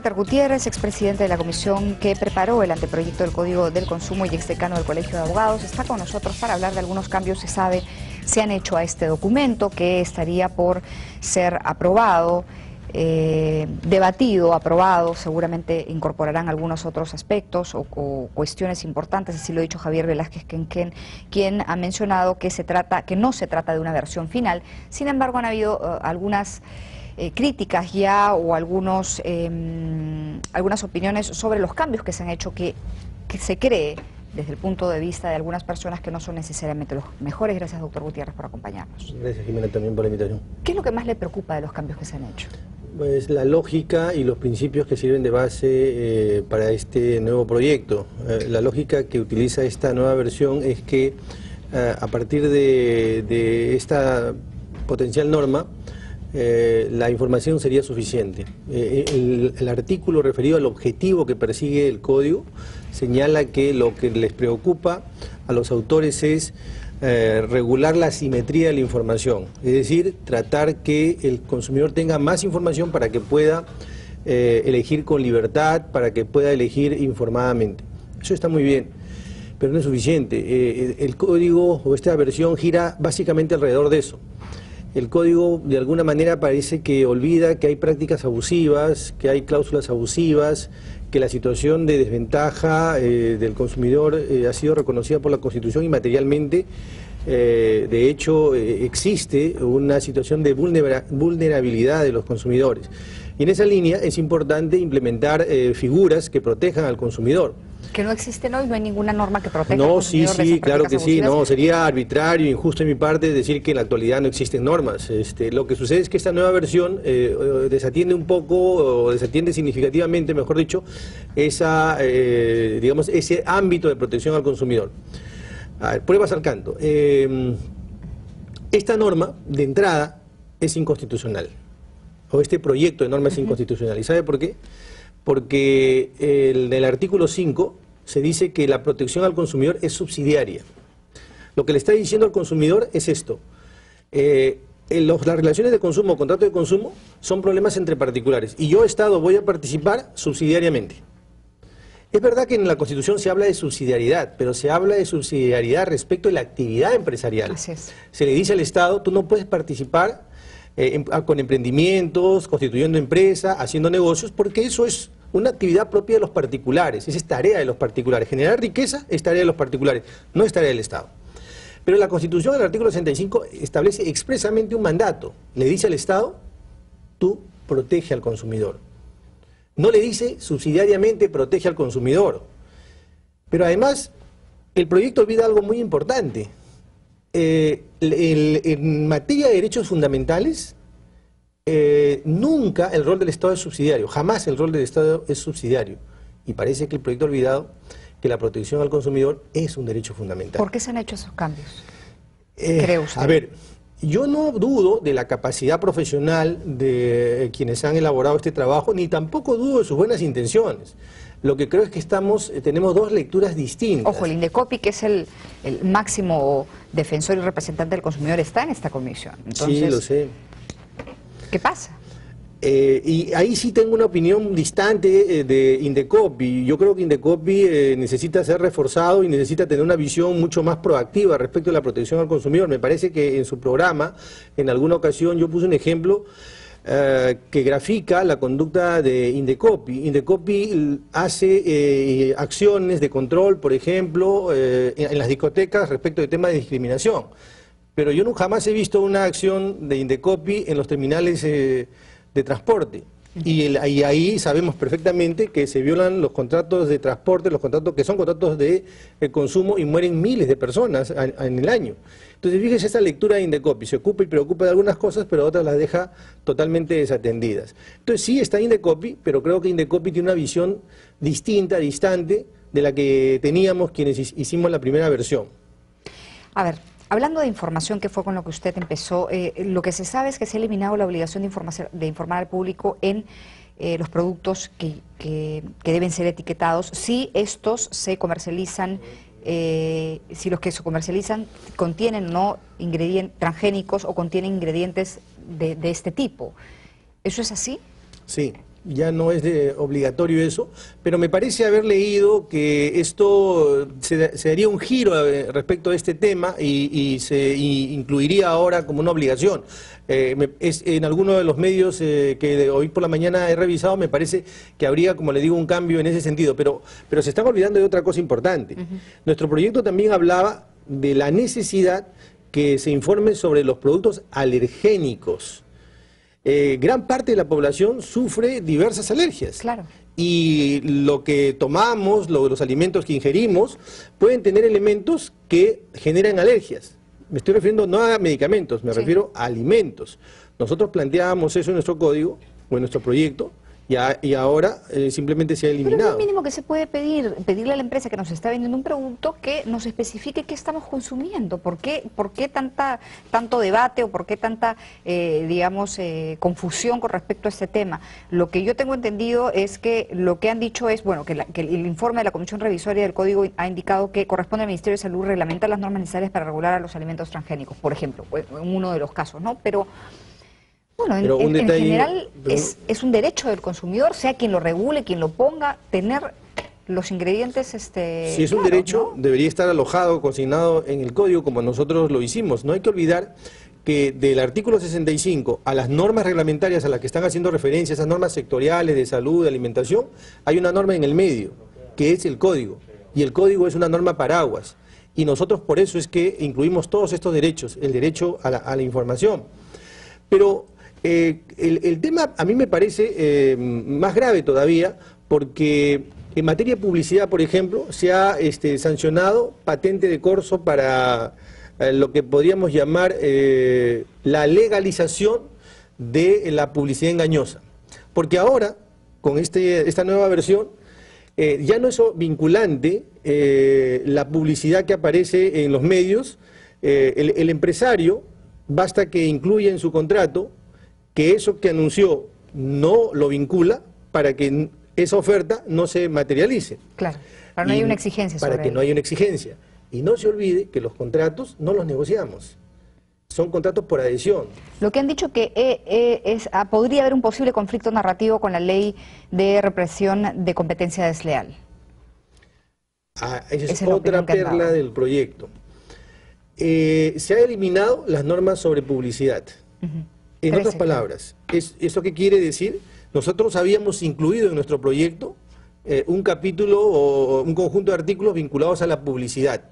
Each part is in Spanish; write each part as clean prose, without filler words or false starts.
Walter Gutiérrez, expresidente de la comisión que preparó el anteproyecto del Código del Consumo y exdecano del Colegio de Abogados, está con nosotros para hablar de algunos cambios que se han hecho a este documento que estaría por ser aprobado, debatido, aprobado. Seguramente incorporarán algunos otros aspectos o cuestiones importantes, así lo ha dicho Javier Velázquez Quenquén, quien ha mencionado que no se trata de una versión final. Sin embargo, han habido algunas críticas ya o algunas opiniones sobre los cambios que se han hecho que se cree desde el punto de vista de algunas personas que no son necesariamente los mejores. Gracias, doctor Gutiérrez, por acompañarnos. Gracias, Jimena, también por la invitación. ¿Qué es lo que más le preocupa de los cambios que se han hecho? Pues la lógica y los principios que sirven de base para este nuevo proyecto. La lógica que utiliza esta nueva versión es que a partir de esta potencial norma, la información sería suficiente. El artículo referido al objetivo que persigue el código señala que lo que les preocupa a los autores es regular la asimetría de la información, es decir, tratar que el consumidor tenga más información para que pueda elegir con libertad, para que pueda elegir informadamente. Eso está muy bien, pero no es suficiente. El código o esta versión gira básicamente alrededor de eso. El código de alguna manera parece que olvida que hay prácticas abusivas, que hay cláusulas abusivas, que la situación de desventaja del consumidor ha sido reconocida por la Constitución y materialmente. De hecho, existe una situación de vulnerabilidad de los consumidores. Y en esa línea es importante implementar figuras que protejan al consumidor. Que no existen hoy, no hay ninguna norma que proteja al consumidor. Sí, claro que sí, no, sería arbitrario e injusto de mi parte decir que en la actualidad no existen normas. Lo que sucede es que esta nueva versión desatiende un poco, o desatiende significativamente, mejor dicho, digamos, ese ámbito de protección al consumidor. A ver, pruebas al canto. Esta norma, de entrada, es inconstitucional, o este proyecto de norma es inconstitucional. ¿Y sabe por qué? Porque en el artículo 5 se dice que la protección al consumidor es subsidiaria. Lo que le está diciendo al consumidor es esto: las relaciones de consumo o contrato de consumo son problemas entre particulares y yo, Estado, voy a participar subsidiariamente. Es verdad que en la Constitución se habla de subsidiariedad, pero se habla de subsidiariedad respecto de la actividad empresarial. Así es. Se le dice al Estado: tú no puedes participar con emprendimientos, constituyendo empresa, haciendo negocios, porque eso es una actividad propia de los particulares, esa es tarea de los particulares. Generar riqueza es tarea de los particulares, no es tarea del Estado. Pero la Constitución, en el artículo 65, establece expresamente un mandato. Le dice al Estado: tú protege al consumidor. No le dice subsidiariamente protege al consumidor. Pero además, el proyecto olvida algo muy importante. En materia de derechos fundamentales, nunca el rol del Estado es subsidiario, jamás el rol del Estado es subsidiario. Y parece que el proyecto ha olvidado que la protección al consumidor es un derecho fundamental. ¿Por qué se han hecho esos cambios? ¿Cree usted? A ver, yo no dudo de la capacidad profesional de quienes han elaborado este trabajo, ni tampoco dudo de sus buenas intenciones. Lo que creo es que tenemos dos lecturas distintas. Ojo, el Indecopi, que es el máximo defensor y representante del consumidor, está en esta comisión. Entonces, sí, lo sé. ¿Qué pasa? Y ahí sí tengo una opinión distante de Indecopi. Yo creo que Indecopi necesita ser reforzado y necesita tener una visión mucho más proactiva respecto a la protección al consumidor. Me parece que en su programa, en alguna ocasión, yo puse un ejemplo que grafica la conducta de Indecopi. Indecopi hace acciones de control, por ejemplo, en las discotecas respecto de temas de discriminación. Pero yo jamás he visto una acción de Indecopi en los terminales de transporte. Y ahí sabemos perfectamente que se violan los contratos de transporte, los contratos que son contratos de consumo, y mueren miles de personas en el año. Entonces, fíjese esa lectura de Indecopi: se ocupa y preocupa de algunas cosas, pero otras las deja totalmente desatendidas. Entonces, sí está Indecopi, pero creo que Indecopi tiene una visión distinta, distante, de la que teníamos quienes hicimos la primera versión. A ver, hablando de información, que fue con lo que usted empezó, lo que se sabe es que se ha eliminado la obligación de informar al público en los productos que deben ser etiquetados, si estos se comercializan, si los que se comercializan contienen no ingredientes transgénicos o contienen ingredientes de este tipo. ¿Eso es así? Sí. ya no es obligatorio eso, pero me parece haber leído que esto se daría un giro respecto a este tema y se incluiría ahora como una obligación. En alguno de los medios que hoy por la mañana he revisado, me parece que habría, como le digo, un cambio en ese sentido, pero se están olvidando de otra cosa importante. Nuestro proyecto también hablaba de la necesidad que se informe sobre los productos alergénicos. Gran parte de la población sufre diversas alergias. Claro. Y lo que tomamos, los alimentos que ingerimos, pueden tener elementos que generan alergias. Me estoy refiriendo no a medicamentos, me refiero a alimentos. Nosotros planteábamos eso en nuestro código o en nuestro proyecto y ahora simplemente se ha eliminado. Pero es lo mínimo que se puede pedirle a la empresa que nos está vendiendo un producto que nos especifique qué estamos consumiendo. ¿Por qué tanto debate o por qué tanta, confusión con respecto a este tema? Lo que yo tengo entendido es que lo que han dicho es, bueno, que el informe de la Comisión Revisoria del Código ha indicado que corresponde al Ministerio de Salud reglamentar las normas necesarias para regular a los alimentos transgénicos, por ejemplo, en uno de los casos, ¿no? Pero bueno, en general es un derecho del consumidor, sea quien lo regule, quien lo ponga, tener los ingredientes si es un derecho, ¿no? Debería estar alojado, consignado en el código como nosotros lo hicimos. No hay que olvidar que del artículo 65 a las normas reglamentarias a las que están haciendo referencia, esas normas sectoriales de salud, de alimentación, hay una norma en el medio, que es el código. Y el código es una norma paraguas. Y nosotros por eso es que incluimos todos estos derechos, el derecho a la información. Pero el tema a mí me parece más grave todavía porque en materia de publicidad, por ejemplo, se ha sancionado patente de corso para lo que podríamos llamar la legalización de la publicidad engañosa. Porque ahora, con esta nueva versión, ya no es vinculante la publicidad que aparece en los medios. El empresario, basta que incluya en su contrato que eso que anunció no lo vincula para que esa oferta no se materialice. Claro, para que no haya una exigencia sobre Para que no haya una exigencia. Y no se olvide que los contratos no los negociamos. Son contratos por adhesión. Lo que han dicho que podría haber un posible conflicto narrativo con la ley de represión de competencia desleal. Esa es otra perla del proyecto. Se han eliminado las normas sobre publicidad. En otras palabras, ¿eso qué quiere decir? Nosotros habíamos incluido en nuestro proyecto un capítulo o un conjunto de artículos vinculados a la publicidad.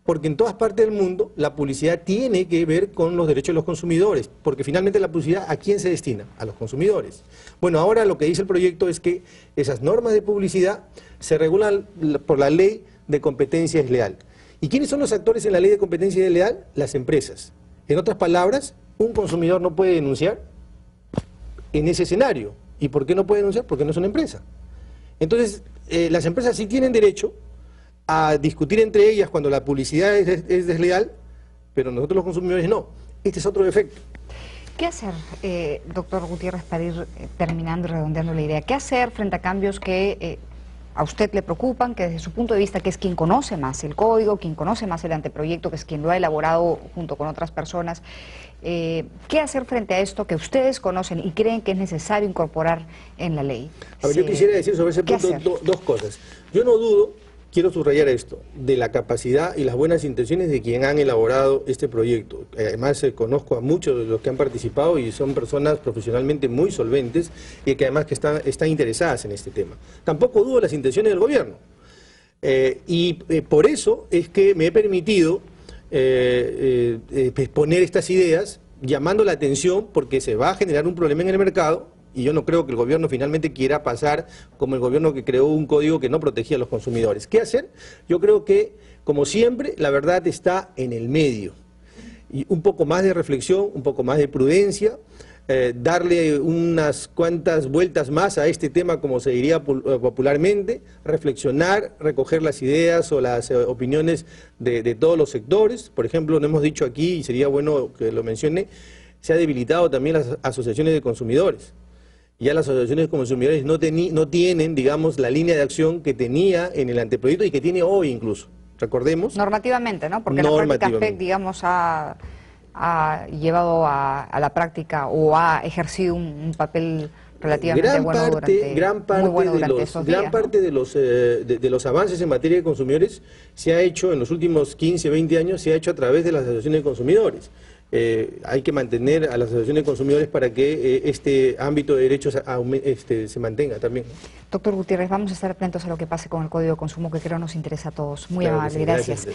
Porque en todas partes del mundo la publicidad tiene que ver con los derechos de los consumidores, porque finalmente la publicidad, ¿a quién se destina? A los consumidores. Bueno, ahora lo que dice el proyecto es que esas normas de publicidad se regulan por la ley de competencia desleal. ¿Y quiénes son los actores en la ley de competencia desleal? Las empresas. En otras palabras, un consumidor no puede denunciar en ese escenario. ¿Y por qué no puede denunciar? Porque no es una empresa. Entonces, las empresas sí tienen derecho a discutir entre ellas cuando la publicidad es desleal, pero nosotros los consumidores no. Este es otro defecto. ¿Qué hacer, doctor Gutiérrez, para ir terminando y redondeando la idea? ¿Qué hacer frente a cambios que a usted le preocupan, que desde su punto de vista, que es quien conoce más el código, quien conoce más el anteproyecto, que es quien lo ha elaborado junto con otras personas, qué hacer frente a esto que ustedes conocen y creen que es necesario incorporar en la ley? A ver, yo quisiera decir sobre ese punto dos cosas. Yo no dudo, quiero subrayar esto, de la capacidad y las buenas intenciones de quien han elaborado este proyecto. Además, conozco a muchos de los que han participado y son personas profesionalmente muy solventes y que además que están interesadas en este tema. Tampoco dudo de las intenciones del gobierno. Por eso es que me he permitido exponer estas ideas, llamando la atención porque se va a generar un problema en el mercado. Y yo no creo que el gobierno finalmente quiera pasar como el gobierno que creó un código que no protegía a los consumidores. ¿Qué hacer? Yo creo que, como siempre, la verdad está en el medio. Y un poco más de reflexión, un poco más de prudencia, darle unas cuantas vueltas más a este tema, como se diría popularmente, reflexionar, recoger las ideas o las opiniones de todos los sectores. Por ejemplo, no hemos dicho aquí, y sería bueno que lo mencione, se ha debilitado también las asociaciones de consumidores. Ya las asociaciones de consumidores no tienen, digamos, la línea de acción que tenía en el anteproyecto y que tiene hoy incluso. Recordemos. Normativamente, ¿no? Porque la práctica ASPEC, digamos, ha llevado a la práctica o ha ejercido un papel relativamente bueno durante esos días, gran parte de los avances en materia de consumidores se ha hecho en los últimos 15, 20 años, se ha hecho a través de las asociaciones de consumidores. Hay que mantener a las asociaciones de consumidores para que este ámbito de derechos se mantenga también. Doctor Gutiérrez, vamos a estar atentos a lo que pase con el Código de Consumo, que creo nos interesa a todos. Muy Claro amable, sí, gracias.